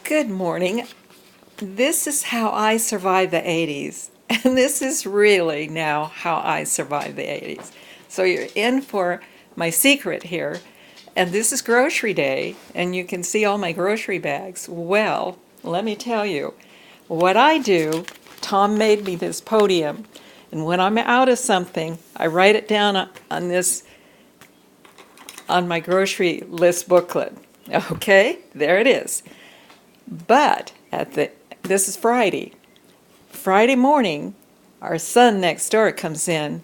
Good morning. This is how I survived the 80s. And this is really now how I survived the 80s. So you're in for my secret here. And this is grocery day, and you can see all my grocery bags. Well, let me tell you, what I do, Tom made me this podium. And when I'm out of something, I write it down on my grocery list booklet. Okay, there it is. But this is Friday. Friday morning, our son next door comes in.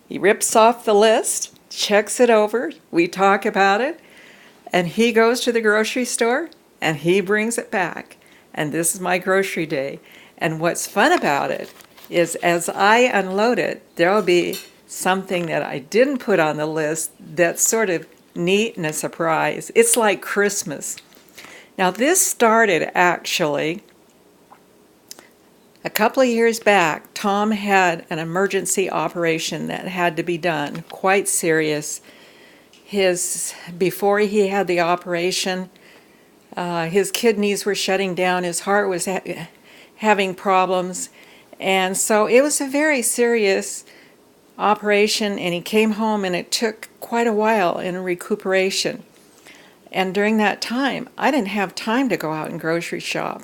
He rips off the list, checks it over, we talk about it, and he goes to the grocery store and he brings it back. And this is my grocery day. And what's fun about it is as I unload it, there'll be something that I didn't put on the list that's sort of neat and a surprise. It's like Christmas. Now, this started actually a couple of years back. Tom had an emergency operation that had to be done, quite serious. Before he had the operation, his kidneys were shutting down, his heart was having problems, and so it was a very serious operation, and he came home and it took quite a while in recuperation. And during that time, I didn't have time to go out and grocery shop.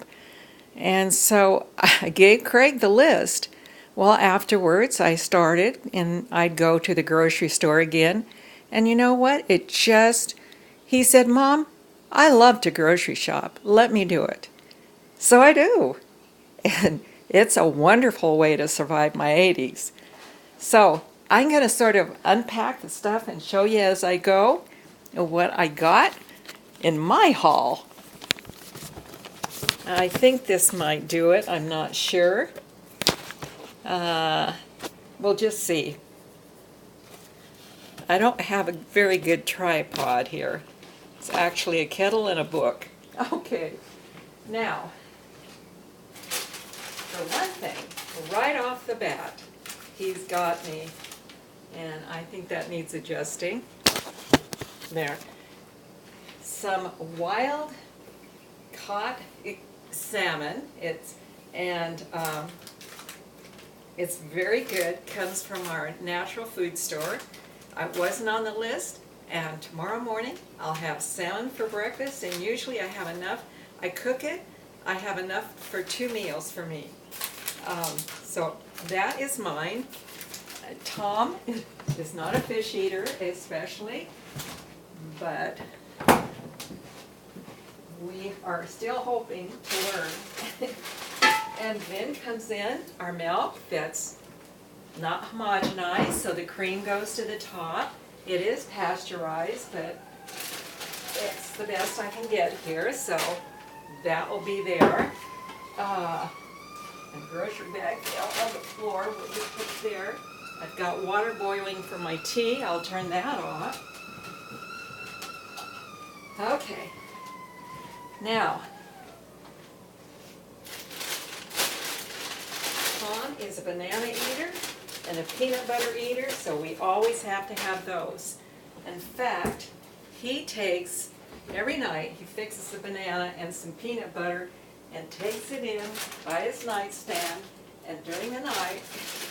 And so I gave Craig the list. Well, afterwards, I started, and I'd go to the grocery store again. And you know what? He said, "Mom, I love to grocery shop. Let me do it." So I do. And it's a wonderful way to survive my 80s. So I'm going to sort of unpack the stuff and show you as I go what I got in my haul. I think this might do it. I'm not sure. We'll just see. I don't have a very good tripod here. It's actually a kettle and a book. Okay. Now, for one thing, right off the bat, he's got me, and I think that needs adjusting. There. Some wild caught salmon. It's very good. Comes from our natural food store. It wasn't on the list, and tomorrow morning I'll have salmon for breakfast, and usually I have enough. I cook it. I have enough for 2 meals for me. So that is mine. Tom is not a fish eater, especially, but we are still hoping to learn. And then comes in our milk that's not homogenized, so the cream goes to the top. It is pasteurized, but it's the best I can get here, so that will be there. A grocery bag fell on the floor, we'll just put it there. I've got water boiling for my tea. I'll turn that off. Okay. Now, Tom is a banana eater and a peanut butter eater, so we always have to have those. In fact, he takes, every night, he fixes a banana and some peanut butter and takes it in by his nightstand, and during the night,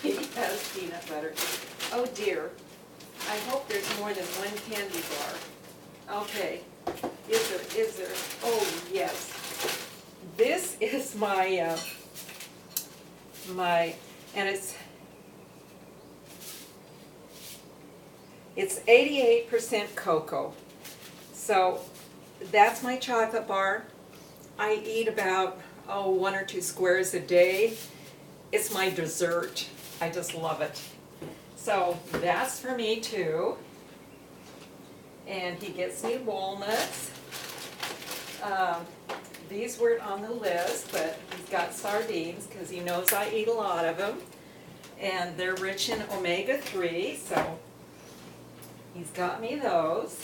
he has peanut butter. Oh dear, I hope there's more than one candy bar. Okay. Is there? Oh, yes. This is my, and it's 88% cocoa. So that's my chocolate bar. I eat about, 1 or 2 squares a day. It's my dessert. I just love it. So that's for me too. And he gets me walnuts. These weren't on the list, but he's got sardines because he knows I eat a lot of them. And they're rich in omega-3, so he's got me those.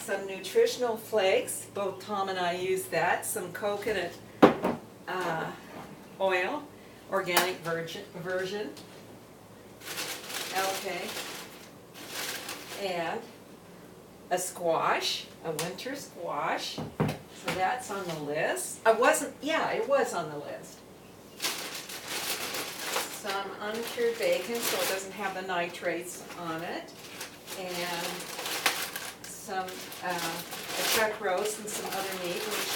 Some nutritional flakes. Both Tom and I use that. Some coconut oil, organic version. Okay. And a squash, a winter squash. So that's on the list. It was on the list. Some uncured bacon, so it doesn't have the nitrates on it. And some a chuck roast and some other meat, which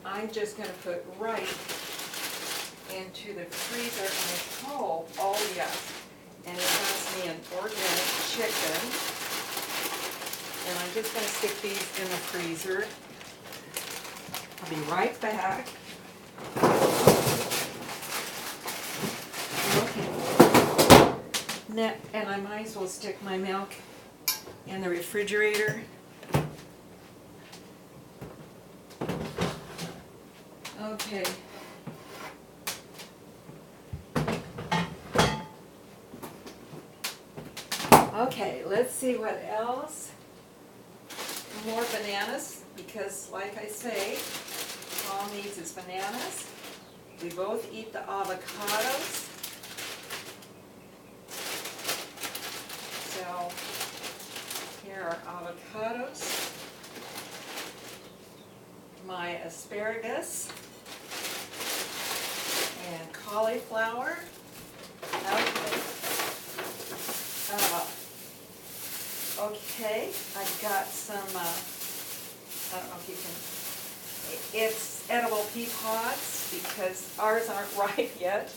I'm just going to put right into the freezer. And oh yes, and it has me an organic chicken. And I'm just going to stick these in the freezer. I'll be right back. Okay. And I might as well stick my milk in the refrigerator. Okay. Okay, let's see what else. More bananas, because like I say, all needs is bananas. We both eat the avocados. So here are avocados. My asparagus and cauliflower. Okay. Okay, I've got some, I don't know if you can, it's edible pea pods because ours aren't ripe yet.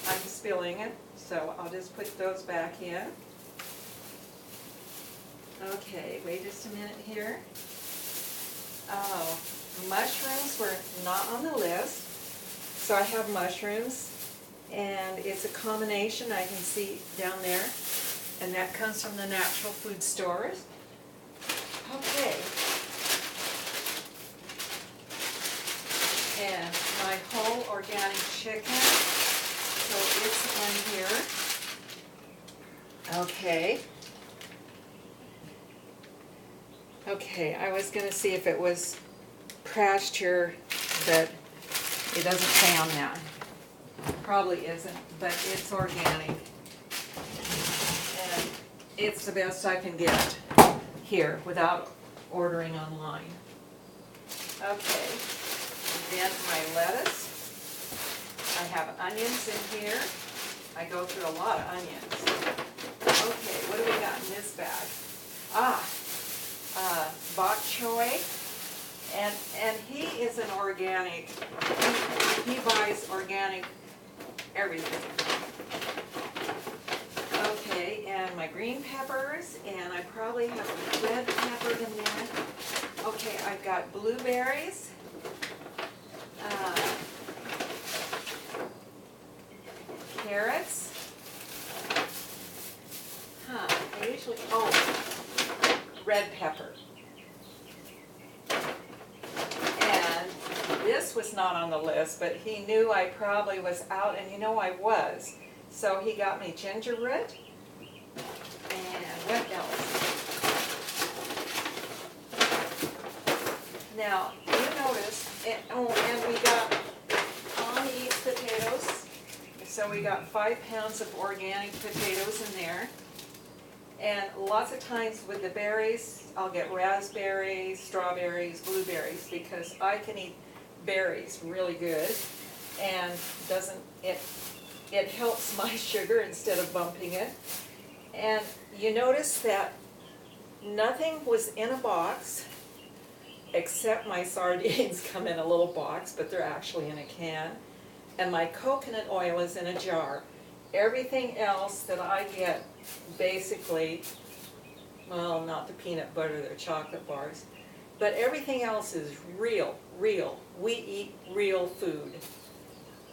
I'm spilling it, so I'll just put those back in. Okay, wait just a minute here. Oh, mushrooms were not on the list, so I have mushrooms, and it's a combination I can see down there. And that comes from the natural food stores. Okay. And my whole organic chicken. So it's in here. Okay. Okay, I was going to see if it was pasture, but it doesn't say on that. Probably isn't, but it's organic. It's the best I can get here without ordering online. Okay, then my lettuce. I have onions in here. I go through a lot of onions. Okay, what do we got in this bag? Bok choy. And he is an organic. He buys organic everything. Okay, and my green peppers, and I probably have a red pepper in there. Okay, I've got blueberries, carrots. I usually, red pepper. And this was not on the list, but he knew I probably was out, and you know I was. So he got me ginger root, and what else? Now, you notice, and we got on-eat potatoes, so we got 5 pounds of organic potatoes in there. And lots of times with the berries, I'll get raspberries, strawberries, blueberries, because I can eat berries really good, and it helps my sugar instead of bumping it. And you notice that nothing was in a box except my sardines come in a little box, but they're actually in a can. And my coconut oil is in a jar. Everything else that I get, basically, well, not the peanut butter, they're chocolate bars, but everything else is real. We eat real food.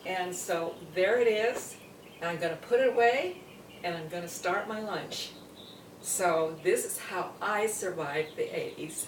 And so there it is, and I'm going to put it away, and I'm going to start my lunch. So this is how I survived the 80s.